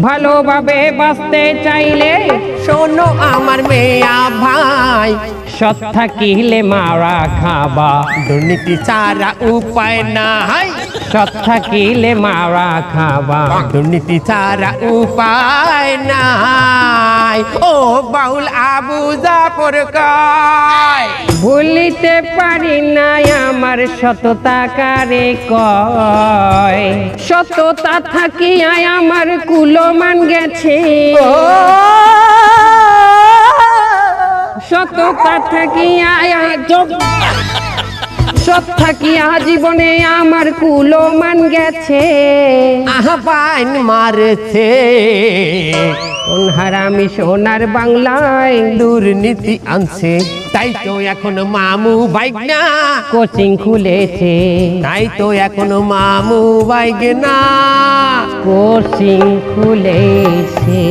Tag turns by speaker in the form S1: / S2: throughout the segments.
S1: ভালোভাবে বাঁচতে চাইলে
S2: শোনো আমার মেয়া ভাই,
S1: সৎ থাকিলে মারা খাবা,
S2: দুর্নীতি ছাড়া উপায় নাই।
S1: সৎ থাকিলে মারা খাবা,
S2: দুর্নীতি ছাড়া উপায় নাই। ও বাউল আবু জাফর কয়,
S1: ভুলিতে পারি না আমার সততা কারে কয়, সততা থাকিয়া আমার কুলমান গেছে, সততা থাকিয়া সৎ থাকিয়া জীবনে আমার কুলমান গেছে,
S2: আহ্বান মারছে
S1: কোন হারামি সোনার বাংলায়
S2: দুর্নীতি আনছে। তাই তো এখন মামু বাইক না,
S1: কোচিং খুলেছে,
S2: তাই তো এখন মামু বাইক না।
S1: কোচিং খুলেছে।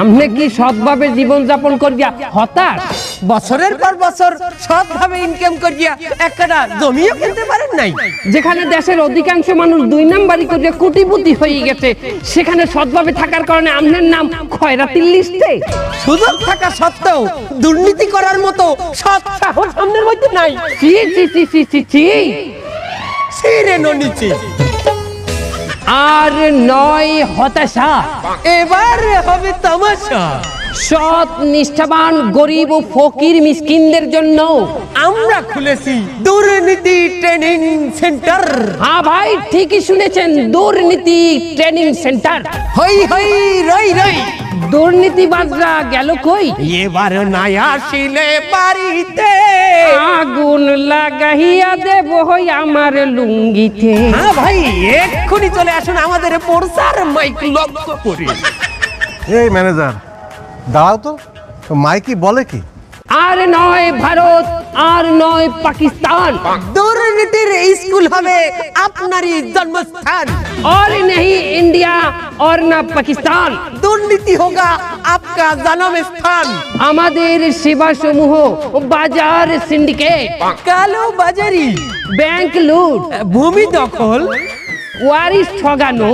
S1: আপনি কি সৎভাবে জীবন যাপন করিয়া হতাশ?
S2: বছরের পর বছর সৎভাবে ইনকাম করিয়া একটা জমিও কিনতে পারেন নাই।
S1: যেখানে দেশের অধিকাংশ মানুষ 2 নাম্বারি করিয়া কোটিপতি হয়ে গেছে, সেখানে সৎভাবে থাকার কারণে আপনার নাম খয়রাতির লিস্টে।
S2: সুযোগ থাকা সত্ত্বেও দুর্নীতি করার মতো সৎ সাহস সামনের মধ্যে নাই।
S1: চি চি চি চি চি চি।
S2: ছিঁড়ে নিচে
S1: আর নয় হতাশা,
S2: এবার হবে তামাশা।
S1: সৎ নিষ্ঠাবান গরিব ও ফকির মিসকিনদের জন্য
S2: আমরা খুলেছি দুর্নীতি ট্রেনিং সেন্টার।
S1: হ্যাঁ ভাই, ঠিকই শুনেছেন, দুর্নীতি ট্রেনিং সেন্টার।
S2: হই হই রই রই,
S1: দুর্নীতিবাজরা গেল কই?
S2: এবার নাই আসিলে বাড়িতে
S1: আগুন লাগাইয়া দেব হই আমার লুঙ্গিতে।
S2: হ্যাঁ ভাই, এক্ষুনি চলে আসুন আমাদের প্রচার মাইক লক্ষ্য করে।
S3: এই ম্যানেজার দাঁড়াও তো, মাইকি বলে কি?
S1: আর নয় ভারত, আর নয় পাকিস্তান,
S2: দুর্নীতির স্কুল হবে আপনারই জন্মস্থান।
S1: और नहीं इंडिया और ना पाकिस्तान,
S2: দুর্নীতি হোগা আপকা জন্ম স্থান।
S1: আমাদের সেবা সমূহ বাজার সিন্ডিকেট,
S2: কালো বাজারি,
S1: ব্যাংক লুট,
S2: ভূমি দখল,
S1: ওয়ারিশ ঠগানো,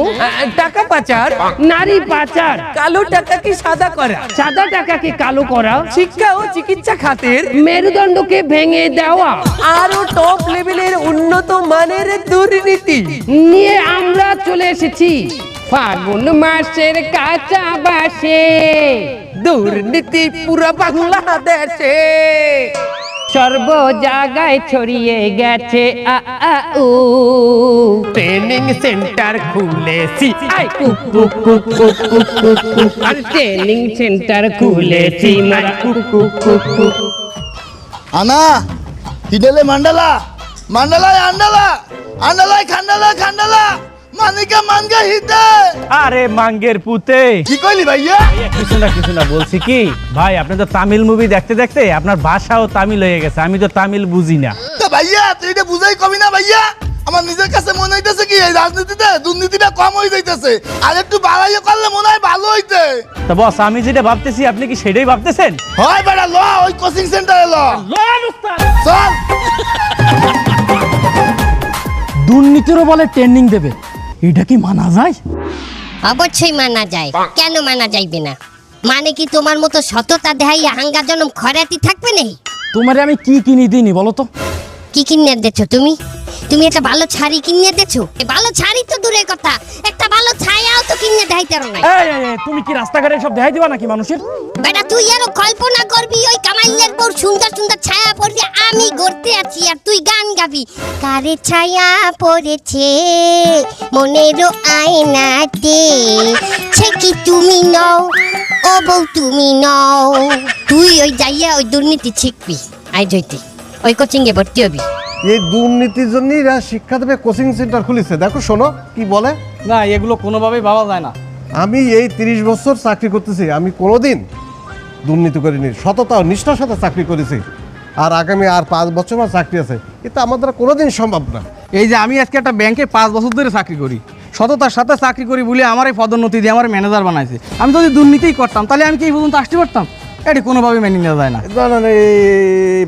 S2: টাকা পাচার,
S1: নারী পাচার,
S2: কালো টাকাকে সাদা করা,
S1: সাদা টাকাকে কালো করা,
S2: শিক্ষা ও চিকিৎসা খাতের
S1: মেরুদণ্ডকে ভেঙে দেওয়া
S2: আরো টপ লেভেলের উন্নত মানের দুর্নীতি
S1: নিয়ে আমরা চলে এসেছি ফাগুন মাসের কাঁচা বাসে।
S2: দুর্নীতি পুরো বাংলাদেশে
S1: সর্ব জায়গায় ছড়িয়ে গেছে আ আ উ,
S2: ট্রেনিং সেন্টার খুলেছি।
S1: আই কু কু কু কু কু কু কু, আর ট্রেনিং সেন্টার খুলেছি মারা কু কু কু কু।
S4: আনা হিডেলে মান্ডালা মান্ডালায় আন্ডালা আন্ডালায় খান্ডালা খান্ডালা মানিকা মানগা হিতে।
S5: আরে মাঙ্গের পুতে,
S4: কি কইলি ভাইয়া?
S5: কিছু না বলছি কি ভাই, আপনি তো তামিল মুভি দেখতে দেখতে আপনার ভাষাও তামিল হয়ে গেছে, আমি তো তামিল বুঝি না।
S4: তো ভাইয়া তুই এটা বুঝাই কবি না ভাইয়া? আমার নিজের কাছে মনে হইতেছে কি এই রাজনীতিতে দুর্নীতিটা কম হয়ে যাইতেছে, আর একটু বাড়াইয়া করলে মনে হয় ভালো হইতে।
S5: তো বস, আমি যেটা ভাবতেছি আপনি কি সেটাই ভাবতেছেন?
S4: হয় বেটা ল, ওই কোচিং সেন্টারে ল চল।
S5: দুর্নীতিরও বলে ট্রেনিং দেবে, এটা কি মানা যায়?
S6: অবশ্যই মানা যায়, কেন মানা যাইবে না? মানে কি তোমার মতো সততা দেখাই হাঙ্গা জনম খরাতি থাকবে নেই?
S5: তোমারে আমি কি কিনি দিইনি বলো তো?
S6: কি কিনে দেছো তুমি? তুমি একটা ভালো শাড়ি কিনে দেছো? ভালো শাড়ি তো দূরের কথা, একটা ভালো ছায়াও তো কিনে দেখাইতে পারো না।
S5: তুমি কি রাস্তাঘাটে সব দেখাই দিবা নাকি মানুষের?
S6: বেটা তুই আরো কল্পনা করবি ওই কামাইলের পর সুন্দর সুন্দর ছায়া পড়বে, আমি গড়তে আছি আর তুই গান গাবি। কারে ছায়া পড়েছে মনেরও আয়নাতে, সে কি তুমি নও, ও বউ তুমি নও। তুই ওই যাইয়া ওই দুর্নীতি শিখবি, আই জয়তি ওই কোচিং এ ভর্তি হবি।
S3: এই দুর্নীতির জন্য এরা শিক্ষা দেবে কোচিং সেন্টার খুলেছে। দেখো শোনো কি বলে।
S5: না, এগুলো কোনোভাবেই ভাবা যায় না।
S3: আমি এই 30 বছর চাকরি করতেছি, আমি কোনোদিন দুর্নীতি করিনি, সততা ও নিষ্ঠার সাথে চাকরি করেছি। আর আগামী আর 5 বছর আমার চাকরি আছে, কিন্তু আমার দ্বারা কোনোদিন সম্ভব না।
S7: এই যে আমি আজকে একটা ব্যাংকে 5 বছর ধরে চাকরি করি, সততার সাথে চাকরি করি বলে আমার এই পদোন্নতি দিয়ে আমার ম্যানেজার বানাইছে। আমি যদি দুর্নীতিই করতাম তাহলে আমি কি এই পর্যন্ত আসতে পারতাম? এটি কোনোভাবে মেনে নেওয়া যায় না।
S3: না না না,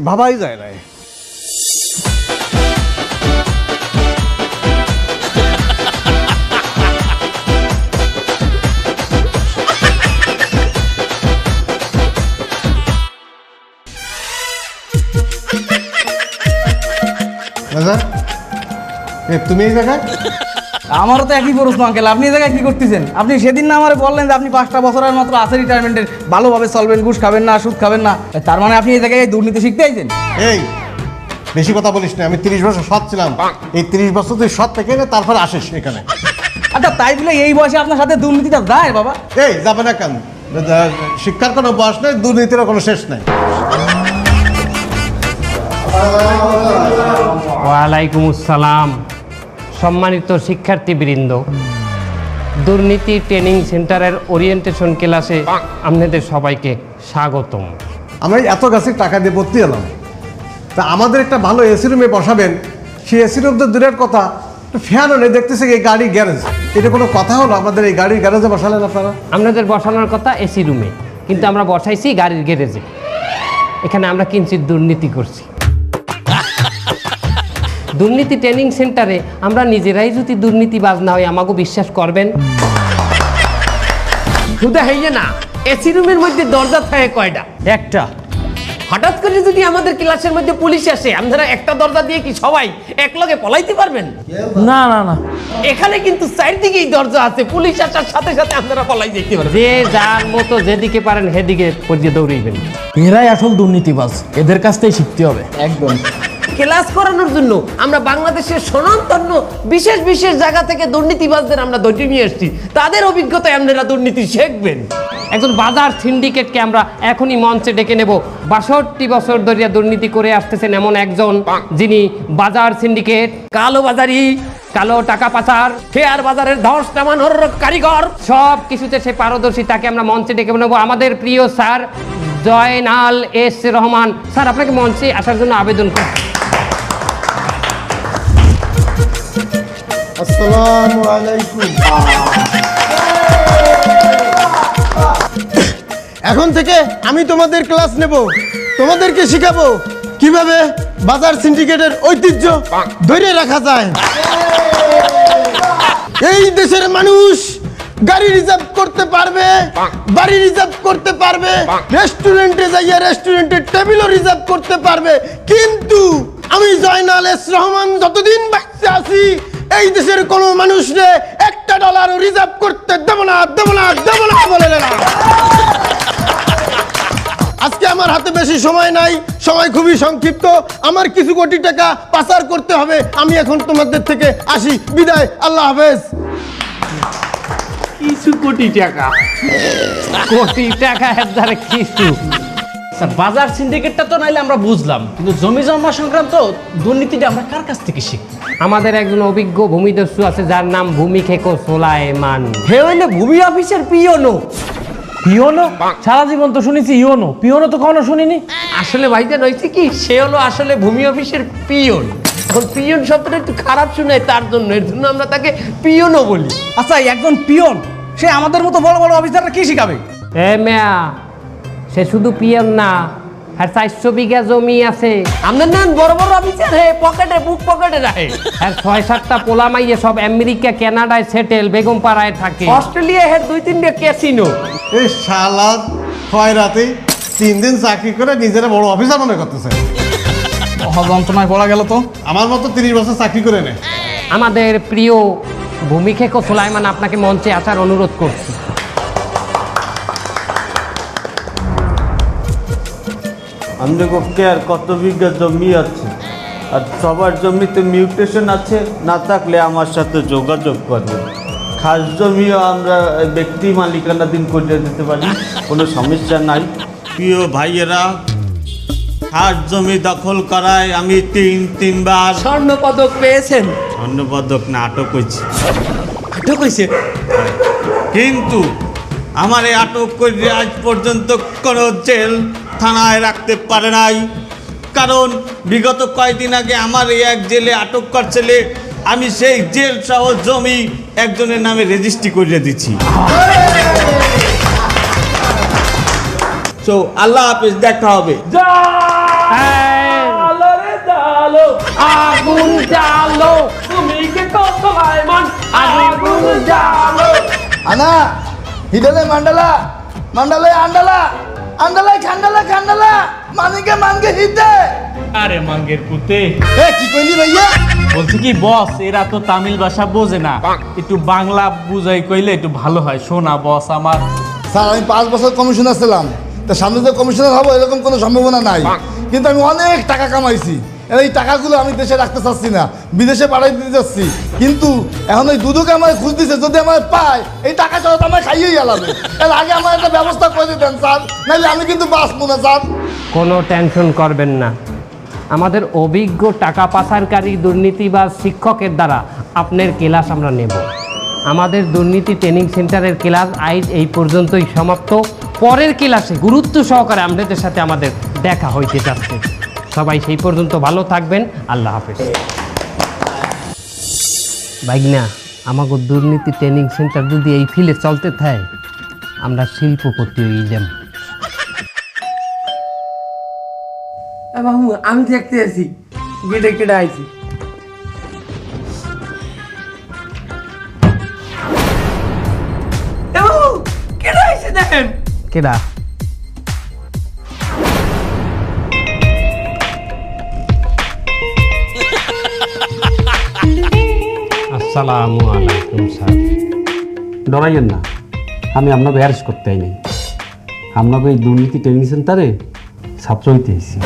S3: ভাবাই যায় না। তুমি এই জায়গায়?
S7: আমারও তো একই প্রশ্ন আঙ্কেল, আপনি এই জায়গায় কি করতেছেন? আপনি সেদিন না আমার বললেন যে আপনি 5টা বছরের মাত্র আছে রিটায়ারমেন্টের, ভালোভাবে চলবেন, ঘুষ খাবেন না, সুদ খাবেন না, তার মানে আপনি এই জায়গায় দুর্নীতি শিখতে আইছেন?
S3: এই বেশি কথা বলিস না, আমি 30 বছর সৎ ছিলাম, এই 30 বছর তুই সৎ থেকে নে, তারপরে আসিস এখানে।
S7: আচ্ছা তাই বলে এই বয়সে আপনার সাথে দুর্নীতিটা যায় বাবা?
S3: এই যাবে না কেন? শিক্ষার কোনো বয়স নেই, দুর্নীতির কোনো শেষ নাই।
S1: ওয়ালাইকুম আসসালাম। সম্মানিত শিক্ষার্থীবৃন্দ, দুর্নীতি ট্রেনিং সেন্টারের ওরিয়েন্টেশন ক্লাসে আপনাদের সবাইকে স্বাগতম।
S3: আমরা এত গাছের টাকা দিয়ে ভর্তি এলাম, তা আমাদের একটা ভালো এসি রুমে বসাবেন। সেই এসি রুম তো দূরের কথা, ফ্যানও নেই, দেখতেছি এই গাড়ি গ্যারেজ। এটা কোনো কথা হলো? আমাদের এই গাড়ির গ্যারেজে বসালেন আপনারা?
S1: আপনাদের বসানোর কথা এসি রুমে, কিন্তু আমরা বসাইছি গাড়ির গ্যারেজে। এখানে আমরা কিঞ্চিত দুর্নীতি করছি। দুর্নীতি ট্রেনিং সেন্টারে আমরা নিজেরাই যদি দুর্নীতিবাজ না হই, আমাকে বিশ্বাস করবেন? শুধু হইয়ে না, এসি রুমের মধ্যে দরজা থাকে কয়টা?
S2: একটা।
S1: হঠাৎ করে যদি আমাদের ক্লাসের মধ্যে পুলিশ আসে, আপনারা একটা দরজা দিয়ে কি সবাই একলগে পলাইতে পারবেন?
S2: না না না,
S1: এখানে কিন্তু চারদিকেই দরজা আছে, পুলিশ আসার সাথে সাথে আপনারা পলাই যেতে পারবেন। যে যার মতো যেদিকে পারেন সেদিকে পর্যন্ত দৌড়াইবেন।
S2: এরাই আসল দুর্নীতিবাজ, এদের কাছ থেকেই শিখতে হবে।
S7: একদম।
S1: ক্লাস করানোর জন্য আমরা বাংলাদেশের স্বনামধন্য বিশেষ বিশেষ জায়গা থেকে দুর্নীতিবাজদের আমরা ধরে নিয়ে এসেছি। তাদের অভিজ্ঞতায় আপনারা দুর্নীতি শিখবেন। একজন বাজার সিন্ডিকেটকে আমরা এখনই মঞ্চে ডেকে নেব। 62 বছর ধরে দুর্নীতি করে আসতেছেন এমন একজন, যিনি বাজার সিন্ডিকেট, কালো বাজারি, কালো টাকা পাচার, শেয়ার বাজারের ধস নামানোর কারিগর, সব কিছুতে সে পারদর্শী। তাকে আমরা মঞ্চে ডেকে নেব। আমাদের প্রিয় sir Joynal S Rahman. Sir, আপনাকে মঞ্চে আসার জন্য আবেদন করছি।
S4: আসসালামু আলাইকুম। এখন থেকে আমি তোমাদের ক্লাস নেব, তোমাদেরকে শিখাবো কিভাবে বাজার সিন্ডিকেটের ঐতিহ্য ধরে রাখা যায়। এই দেশের মানুষ গাড়ি রিজার্ভ করতে পারবে, বাড়ি রিজার্ভ করতে পারবে, রেস্টুরেন্টে যাইয়া রেস্টুরেন্টের টেবিলও রিজার্ভ করতে পারবে, কিন্তু আমি জয়নাল এস রহমান যতদিন বাঁচতে আছি এই দেশের কোনো মানুষরে $1 রিজার্ভ করতে দেব না, দেব না, দেব না বলে না। আজকে আমার হাতে বেশি সময় নাই, সময় খুবই সংক্ষিপ্ত। আমার কিছু কোটি টাকা পাচার করতে হবে। আমি এখন তোমাদের থেকে আসি, বিদায়, আল্লাহ হাফেজ।
S1: কিছু কোটি টাকা? কোটি টাকা এর দ্বারা কিছু?
S2: স্যার, বাজার সিন্ডিকেটটা তো নাইলে আমরা বুঝলাম, কিন্তু জমি জমা সংক্রান্ত দুর্নীতিটা আমরা কার কাছ থেকে শিখি?
S1: আমাদের একজন অভিজ্ঞ ভূমিদস্যু আছে, যার নাম ভূমিখেকো সোলাইমান।
S2: হে হইলে ভূমি অফিসের পিওনো। পিওনো? সারা জীবন তো শুনেছি ইওনো, পিওনো তো কখনো শুনিনি।
S1: আসলে ভাইজান হয়েছে কি, সে হলো আসলে ভূমি অফিসের পিয়ন। এখন পিয়ন শব্দটা একটু খারাপ শোনায়, তার জন্য এর জন্য আমরা তাকে পিয়নও বলি।
S7: আচ্ছা, একজন পিয়ন সে আমাদের মতো বড় বড় অফিসাররা কি শিখাবে?
S1: এ মেয়া, সে শুধু পিয়ন না, আর 400 বিঘা জমি আছে। আপনার নাম বড় বড় অফিসার, হে পকেটে, বুক পকেটে রাখে। আর 6-7টা পোলা মাইয়ে সব আমেরিকা, কানাডায় সেটেল, বেগম পাড়ায় থাকে। অস্ট্রেলিয়া হের 2-3টা ক্যাসিনো।
S3: এই শালা হয় রাতে 3 দিন চাকরি করে নিজেরা বড় অফিসার মনে করতেছে।
S7: যন্ত্রণায় পড়া গেল তো।
S3: আমার মতো 30 বছর চাকরি করে নে।
S1: আমাদের প্রিয় ভূমিখেকো সোলাইমান আপনাকে মঞ্চে আসার অনুরোধ করছি।
S8: আমাদের পক্ষে আর কত বিঘা জমি আছে, আর সবার জমিতে মিউটেশন আছে, না থাকলে আমার সাথে যোগাযোগ করবে। খাস জমিও আমরা ব্যক্তি মালিকানাধীন করে দিতে পারি, কোনো সমস্যা নাই। প্রিয় ভাইয়েরা, খাস জমি দখল করায় আমি 3বার
S2: স্বর্ণ পদক পেয়েছেন?
S8: স্বর্ণপদক না, আটক হয়েছি।
S2: আটক হয়েছে?
S8: কিন্তু আমার এই আটক করে আজ পর্যন্ত কোনো জেল থানায় রাখতে পারে নাই, কারণ বিগত কয়েকদিন আগে আমার এই এক জেলে আটক করছিলে, আমি সেই জেল সহ জমি একজনের নামে রেজিস্ট্রি করে দিচ্ছি। তো আল্লাহ হাফেজ, দেখা হবে।
S1: আগুন জ্বালো, ভূমিখেকো সোলাইমান, আগুন জ্বালো।
S4: আনা হিডলে মান্ডালা, মান্ডালে আন্ডালা, আন্ডালায় খান্ডালা, খান্ডালা মানিকে মানকে হিতে।
S5: আরে মাঙ্গের পুতে,
S4: এ কি কইলি ভাইয়া?
S5: বলছি কি বস, এরা তো তামিল ভাষা বোঝে না, একটু বাংলা বুঝাই কইলে একটু ভালো হয়। শোনা বস আমার,
S4: স্যার আমি 5 বছর কমিশনার ছিলাম, তা সামনে যে কমিশনার হবো এরকম কোনো সম্ভাবনা নাই, কিন্তু আমি অনেক টাকা কামাইছি। এই টাকাগুলো আমি দেশে রাখতে চাচ্ছি না, বিদেশে পাঠাই দিতে চাচ্ছি। কিন্তু এখন ওই দুদুকে আমার খুঁজ দিছে, যদি আমার পায় এই টাকা ছাড়া তো আমার খাইয়েই গেলাম। এর আগে আমার একটা ব্যবস্থা করে দিতেন স্যার, নাহলে আমি কিন্তু বাঁচবো না স্যার।
S1: কোনো টেনশন করবেন না, আমাদের অভিজ্ঞ টাকা পাচারকারী দুর্নীতিবাজ শিক্ষকের দ্বারা আপনার ক্লাস আমরা নেব। আমাদের দুর্নীতি ট্রেনিং সেন্টারের ক্লাস আজ এই পর্যন্তই সমাপ্ত। পরের ক্লাসে গুরুত্ব সহকারে আপনাদের সাথে আমাদের দেখা হইতে যাচ্ছে। সবাই সেই পর্যন্ত ভালো থাকবেন, আল্লাহ হাফেজ। ভাইগনা, আমাকে দুর্নীতি ট্রেনিং সেন্টার যদি এই ফিলে চলতে থাকে, আমরা শিল্পপতি হয়ে যাব।
S7: বাবু আমি দেখতে আছি গেটে কেটে আইছি। কেটে আইছে দেখেন।
S1: কেডা? আসসালামু আলাইকুম স্যার।
S9: ডরাইয়েন না, আমি আপনাকে অ্যারেস্ট করতে আইনি। আপনাকে এই দুর্নীতি ট্রেনিং সেন্টারে ছাত্র হইতে এসেছি।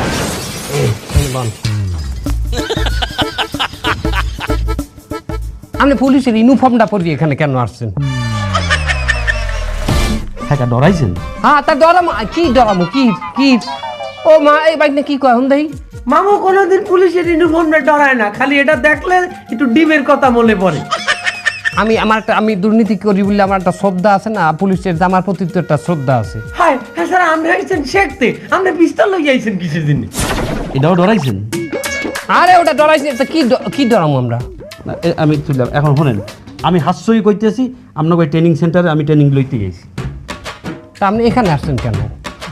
S1: আপনি পুলিশের ইউনিফর্মটা পরিয়ে এখানে কেন আসছেন?
S9: হ্যাঁ, ডরাইছেন?
S1: হ্যাঁ, তা ডরামো কি? ডরামো কি? কি ও মা, এই বাইক না কি কয় হন দেই?
S7: মামু কোনোদিন পুলিশের ইউনিফর্মে ডরায় না, খালি এটা দেখলে একটু ডিমের কথা মনে পড়ে।
S1: আমি দুর্নীতি করি বলে আমার একটা শ্রদ্ধা আছে না, পুলিশের জামার প্রতি তো একটা শ্রদ্ধা আছে।
S7: হ্যাঁ হ্যাঁ স্যার, আমরা আইছেন শেখতে, আমরা পিস্তল লই আইছেন কিসের জন্য?
S9: এটাও ডরাইছেন?
S1: আরে ওটা ডরাইছে, তা কি ডরামো আমরা?
S9: না, আমি চললাম। এখন শোনেন, আমি হাস্যই কইতেছি, আপনাকে ওই ট্রেনিং সেন্টারে আমি ট্রেনিং লইতে গেছি।
S1: তা আপনি এখানে আসছেন কেন?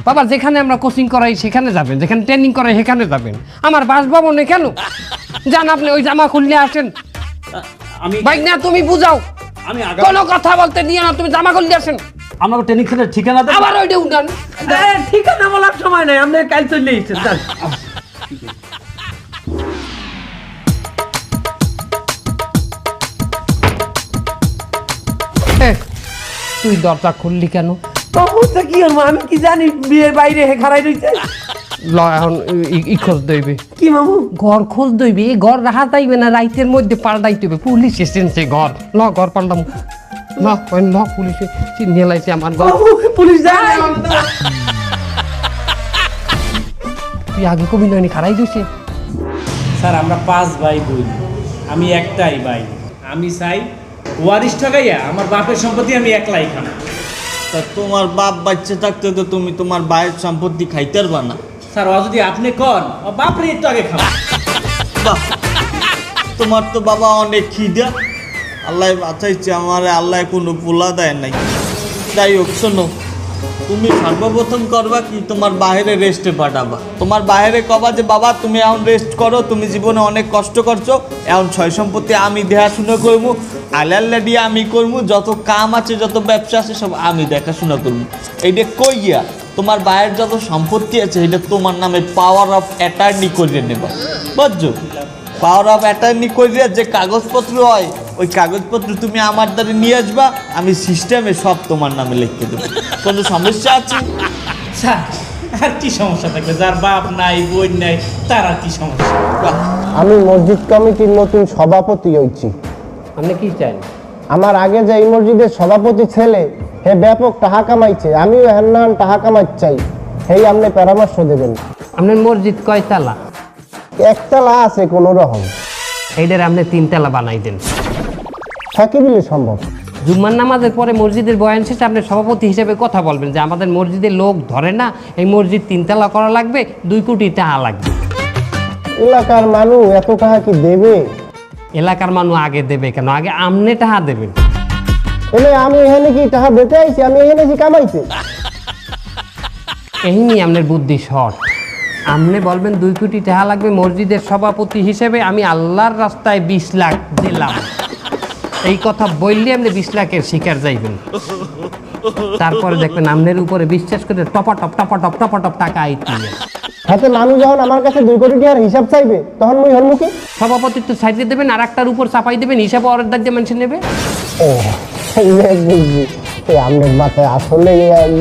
S1: বাবা, যেখানে আমরা কোচিং করাই সেখানে যাবেন, যেখানে ট্রেনিং করাই সেখানে যাবেন। আমার বাসভবনে কেন যান? আপনি ওই জামা খুললে আসেন।
S9: আমি
S1: বাইক না, তুমি বুঝাও,
S9: আমি
S1: কোনো কথা বলতে নিয়ে না, তুমি জামা খুললে আসেন।
S9: আপনাকে ট্রেনিং সেন্টার ঠিকানা দেন।
S1: আবার ওইটা উঠান।
S7: ঠিকানা বলার সময় নাই, আপনি কাল চলে এসেছেন। স্যার
S1: তুই দরজা খুললি কেন?
S7: তখন কি হল, আমি কি জানি বিয়ের বাইরে খারাই রইছে।
S1: ল এখন ই খোঁজ দইবে
S7: কি মামু?
S1: ঘর খোঁজ দইবে, এই ঘর রাখা যাইবে না, রাইতের মধ্যে পাল্টাইতে হবে। পুলিশ এসেছে ঘর, ল ঘর পাল্টাম। ন পুলিশে চিনিয়ে লাইছে আমার ঘর।
S7: পুলিশ যায়।
S1: তুই আগে কবি নয়নি খারাই দিছে।
S5: স্যার আমরা 5 ভাই বোন, আমি একটাই ভাই। আমি চাই ওয়ারিশ ঠকাইয়া আমার বাপের সম্পত্তি আমি একলাই খাবো।
S8: তা তোমার বাপ বাচ্চা থাকতে তো তুমি তোমার ভাইয়ের সম্পত্তি খাইতে পারবা না।
S5: স্যার ও যদি আপনি কন, ও বাপরে একটু আগে খাবো।
S8: বাহ, তোমার তো বাবা অনেক খিদা, আল্লাহ বাঁচাইছে আমারে, আল্লাহ কোনো পোলা দেয় নাই। যাই হোক, শোনো, তুমি সর্বপ্রথম করবা কি, তোমার বাইরে রেস্টে পাঠাবা। তোমার বাইরে কবা যে বাবা তুমি এখন রেস্ট করো, তুমি জীবনে অনেক কষ্ট করছো, এখন ছয় সম্পত্তি আমি দেখাশোনা করবো, আল্লাহ দিয়ে আমি করবো, যত কাম আছে যত ব্যবসা আছে সব আমি দেখাশোনা করবো। এইটা কই গিয়া তোমার বাইরের যত সম্পত্তি আছে এটা তোমার নামে পাওয়ার অফ অ্যাটর্নি করে নেবা, বুঝছো? পাওয়ার অফ অ্যাটর্নি করিয়া যে কাগজপত্র হয় ওই কাগজপত্র তুমি আমার দ্বারা নিয়ে আসবা, আমি সিস্টেমে সব তোমার নামে লিখতে দেবো। কোনো সমস্যা আছে?
S5: স্যার আর কি সমস্যা থাকবে? যার বাপ নাই বোন নাই তার আর কি সমস্যা?
S10: আমি মসজিদ কমিটির নতুন সভাপতি হয়েছি।
S1: আপনি কি চান?
S10: আমার আগে যে এই মসজিদের সভাপতি ছেলে হে ব্যাপক টাকা কামাইছে, আমিও হেন টাকা কামাইতে চাই, হেই আপনি পরামর্শ দেবেন।
S1: আপনার মসজিদ কয়তালা?
S10: একতলা আছে কোনো রকম,
S1: এইটার আপনি 3 তালা বানাই দেন।
S10: থাকি দিলে সম্ভব।
S1: জুম্মার নামাজের পরে মসজিদের বয়ান শেষে আপনি সভাপতি হিসেবে কথা বলবেন যে আমাদের মসজিদের লোক ধরে না, এই মসজিদ 3 তালা করা লাগবে, 2 কোটি টাকা লাগবে।
S10: এলাকার মানুষ এত টাকা কি দেবে?
S1: এলাকার মানুষ আগে দেবে কেন? আগে আমনে টাকা দেবেন।
S10: এলে আমি এখানে কি টাকা দিতে আইছি? আমি এখানে কি কামাইছি?
S1: এই নিয়ে আপনার বুদ্ধি শর্ট। আপনি বলবেন 2 কোটি টাকা লাগবে, মসজিদের সভাপতি হিসেবে আমি আল্লাহর রাস্তায় 20 লাখ দিলাম। এই কথা বললে আপনি 20 লাখের শিকার যাইবেন, তারপরে দেখবেন আমনের উপরে বিশ্বাস করে টপাটপ টাকা আইতে।
S10: হাতে মানুষ যখন আমার কাছে 2 কোটি টাকার হিসাব চাইবে তখন মুই হল মুখে
S1: সভাপতিত্ব সাইডে দেবেন আর একটার উপর চাপাই দেবেন, হিসাবে অর্ডার দিয়ে মানুষ নেবে।
S10: ও বুঝছি, আপনার মাথায় আসলে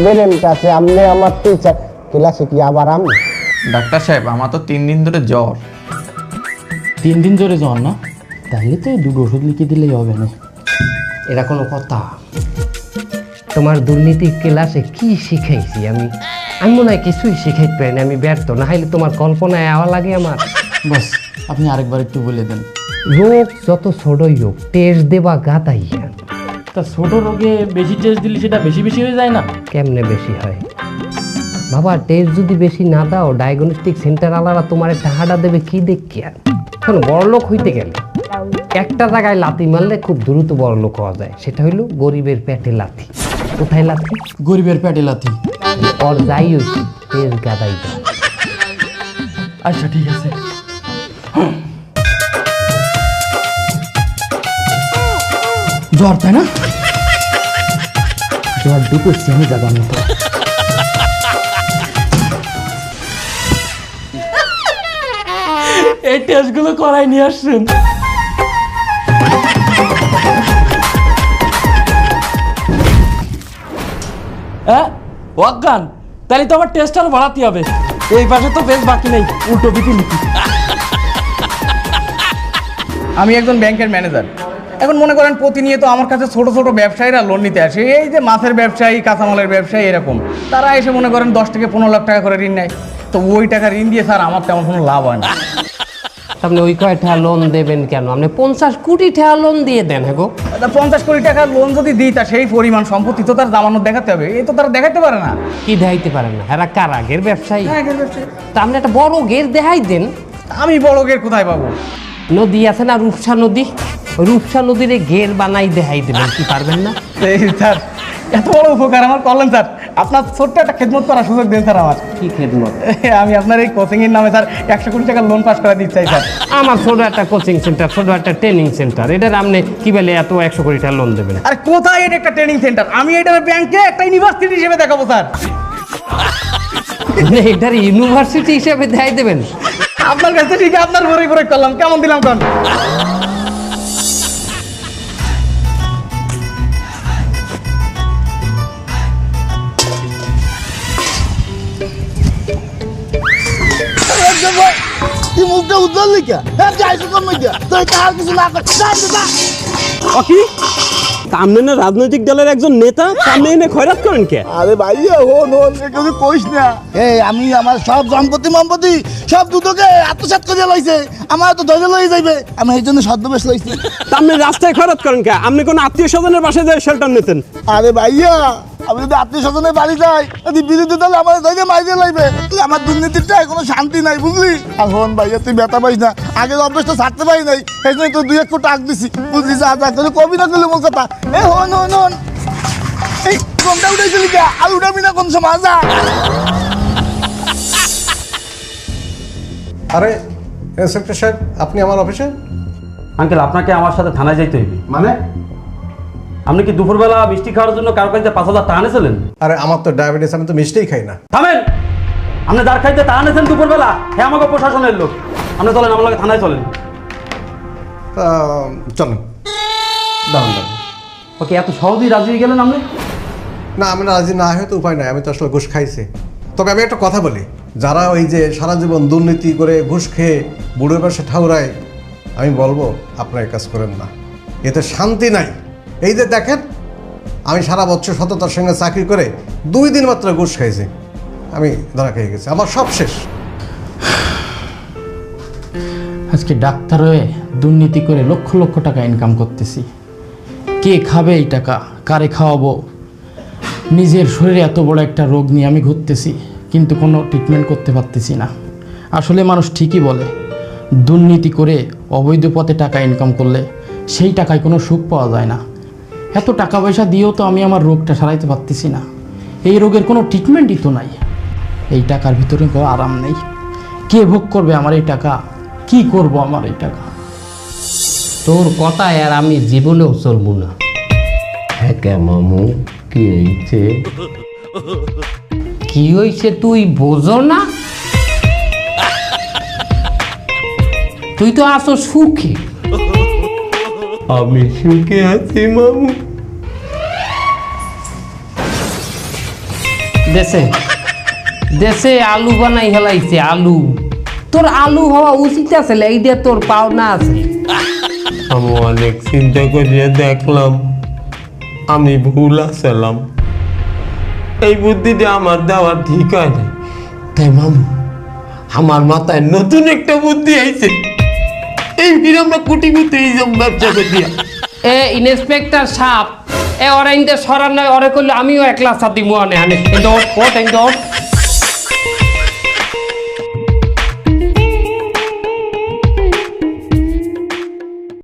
S10: বেরেন্ট আছে। আপনি আমার টিচার, ক্লাসে কি আবার আমি?
S7: ডাক্তার সাহেব আমার তো 3 দিন ধরে জ্বর।
S2: 3 দিন ধরে জ্বর না? তাহলে তো 2 ওষুধ লিখে দিলেই হবে না।
S1: এরা কোনো কথা? তোমার দুর্নীতি ক্লাসে কি শিখাইছি আমি? আমি মনে হয় কিছুই শিখাইতে পারিনি, আমি ব্যর্থ। না হলে তোমার কল্পনায় আওয়া লাগে আমার।
S2: বস আপনি আরেকবার একটু বলে দেন।
S1: রোগ যত ছোটই হোক টেস্ট দেবা গাতাইয়া।
S2: তা ছোট রোগে বেশি টেস্ট দিলে সেটা বেশি বেশি হয়ে যায় না?
S1: কেমনে বেশি হয় বাবা? টেস্ট যদি বেশি না দাও ডায়াগনস্টিক সেন্টার আলারা তোমার টাকাটা দেবে কি দেখি? আর এখন বড়লোক হইতে গেলে একটা জায়গায় লাথি মারলে খুব দ্রুত বড়লোক হওয়া যায়, সেটা হইলো গরিবের পেটে লাথি। কোথায় লাথি?
S2: গরিবের পেটে লাথি।
S1: ওর যাই হইছে টেস্ট গাদাই যায়।
S2: আচ্ছা ঠিক আছে। জ্বর তাই না? জ্বর ঢুকেছি আমি জাগার মতো। এই টেস্টগুলো করাই নিয়ে আসছেন? হ্যাঁ অজ্ঞান? তাহলে তো আমার টেস্ট আরো বাড়াতে হবে। এই পাশে তো বেশ বাকি নেই, উল্টো দিকে লিখি।
S7: আমি একজন ব্যাংকের ম্যানেজার। এখন মনে করেন প্রতিনিয়ত আমার কাছে ছোট ছোট ব্যবসায়ীরা লোন নিতে আসে। এই যে মাছের ব্যবসায়ী, কাঁচামালের ব্যবসায়ী, এরকম তারা এসে মনে করেন 10 থেকে 15 লাখ টাকা করে ঋণ নেয়। তো ওই টাকা ঋণ দিয়ে স্যার আমার তেমন কোনো লাভ হয় না।
S1: আপনি ওই কয়টা লোন দেবেন কেন? আপনি 50 কোটি টাকা লোন দিয়ে দেন। হ্যাঁ গো,
S7: 50 কোটি টাকার লোন যদি দিই তা সেই পরিমাণ সম্পত্তি তো তার জামানত দেখাতে হবে। এই তো তারা দেখাতে পারে না।
S1: কি দেখাইতে পারেন না? এরা কার আগের ব্যবসায়ী? তা আপনি একটা বড় গের দেখাই দেন।
S7: আমি বড় গের কোথায় পাবো?
S1: নদী আছে না, রূপসা নদী, রূপসা নদীরে ঘের বানাই দেখাই দেবেন, কি পারবেন না?
S7: এই স্যার এত বড় উপকার আমার করলেন স্যার। আপনার ছোট্ট একটা খেদমত করার সুযোগ দেন স্যার আমার।
S1: কি খেদমত?
S7: আমি আপনার এই কোচিং এর নামে স্যার 100 কোটি টাকা লোন পাস করে দিতে চাই স্যার।
S1: আমার ছোট একটা কোচিং সেন্টার, ছোট একটা ট্রেনিং সেন্টার, এটার আপনি কি বলে এত 100 কোটি টাকা লোন দেবেন?
S7: আরে কোথায় এটা একটা ট্রেনিং সেন্টার? আমি এটা ব্যাংকে একটা ইউনিভার্সিটি হিসেবে দেখাবো স্যার।
S1: এটার ইউনিভার্সিটি হিসেবে দেখাই দেবেন?
S7: আপনার কাছে ঠিক আছে, আপনার ভরে ভরে করলাম, কেমন দিলাম কোন?
S4: কি মুখটা উজ্জ্বল লিখা? হ্যাঁ যাইছো কম মিডিয়া তুই তার কিছু না কর।
S11: কি সামনে না রাজনৈতিক দলের একজন নেতা, সামনে এনে খয়রাত করেন কে?
S4: আরে ভাইয়া হন হন কেউ কইস না। এই আমি আমার সব সম্পত্তি সব দুটোকে আত্মসাৎ করে লইছে, আমার তো ধরে লই যাইবে, আমি এই জন্য ছদ্মবেশ লইছি।
S11: সামনে রাস্তায় খয়রাত করেন কে? আপনি কোন আত্মীয় স্বজনের বাসায় যায় শেল্টার নিতেন?
S4: আরে ভাইয়া আমি যদি আত্মীয় স্বজনের বাড়ি যাই, যদি বিরোধী দল আমার ধরে মাইরে লাইবে, আমার দুর্নীতিটা কোনো শান্তি নাই, বুঝলি? আর হন ভাইয়া তুই ব্যথা পাইস না, আগের অভ্যেসটা ছাড়তে পারি নাই, এই জন্য তো 2-1 কোটি টাকা দিছি, বুঝলি? যা যা করে কবি না করলে মোর কথা। এই হন হন হন এই কোনটা উঠাইছিলি কে? আর উঠাবি না কোন সময়? যা।
S3: আরে ইন্সপেক্টর সাহেব, আপনি আমার অফিসে?
S9: আঙ্কেল আপনাকে আমার সাথে থানায় যাইতে হইবে।
S3: মানে?
S9: আপনি কি দুপুরবেলা মিষ্টি খাওয়ার জন্য কারো কাছে 5,000 টাকা আনেছিলেন?
S3: আরে আমার তো ডায়াবেটিস, আমি তো মিষ্টিই খাই না।
S9: থামেন! আপনি যার খাইতে তা আনেছেন দুপুরবেলা, হ্যাঁ আমাকে প্রশাসনের লোক। আপনি চলেন, আমার লাগে থানায় চলেন।
S3: চলেন। দাঁড়ান দাঁড়ান।
S9: ওকে, এত সহজেই রাজি হয়ে গেলেন আপনি?
S3: না, আমি রাজি না হয়তো উপায় নাই, আমি তো আসলে ঘুষ খাইছি। তবে আমি একটা কথা বলি, যারা ওই যে সারা জীবন দুর্নীতি করে ঘুষ খেয়ে বুড়োর পাশে ঠাউরায়, আমি বলবো আপনারা এই কাজ করেন না, এতে শান্তি নাই। এই যে দেখেন, আমি সারা বছর সততার সঙ্গে চাকরি করে 2 দিন মাত্র ঘুষ খাইছি, আমি ধরা খেয়ে গেছি, আমার সব শেষ।
S2: আজকে ডাক্তার হয়ে দুর্নীতি করে লক্ষ লক্ষ টাকা ইনকাম করতেছি। কে খাবে এই টাকা? কারে খাওয়াবো? নিজের শরীরে এত বড় একটা রোগ নিয়ে আমি ঘুরতেছি, কিন্তু কোনো ট্রিটমেন্ট করতে পারতেছি না। আসলে মানুষ ঠিকই বলে, দুর্নীতি করে অবৈধ পথে টাকা ইনকাম করলে সেই টাকায় কোনো সুখ পাওয়া যায় না। এত টাকা পয়সা দিয়েও তো আমি আমার রোগটা সারাইতে পারতেছি না। এই রোগের কোনো ট্রিটমেন্টই তো নাই। এই টাকার ভিতরে কোনো আরাম নেই। কে ভোগ করবে আমার এই টাকা? কি করব আমার এই টাকা?
S1: তোর কথায় আর আমি জীবনেও চলবো না।
S12: হ্যাঁ মামু কি হয়েছে?
S1: কি হয়েছে তুই বোঝো না? তুই তো আসো সুখী।
S12: আমি সুখে আছি মামু।
S1: দেশে দেশে আলু বানাই হেলাইছে আলু। তোর আলু হওয়া উচিত আছে, এইটা তোর পাওনা আছে।
S12: আমি অনেক চিন্তা করিয়া দেখলাম আমি ভুল আসলাম, এই বুদ্ধিটা আমার দেওয়া ঠিক হয় না। তাই মামু আমার মাথায় নতুন একটা বুদ্ধি আইছে, এই ফির আমরা কোটি কোটি ব্যবসা করিয়া।
S1: এ ইন্সপেক্টর সাপ এ ওরা ইন্দে সরান নয়, ওরে করলে আমিও একলা সাথে মুয়ানে আনে।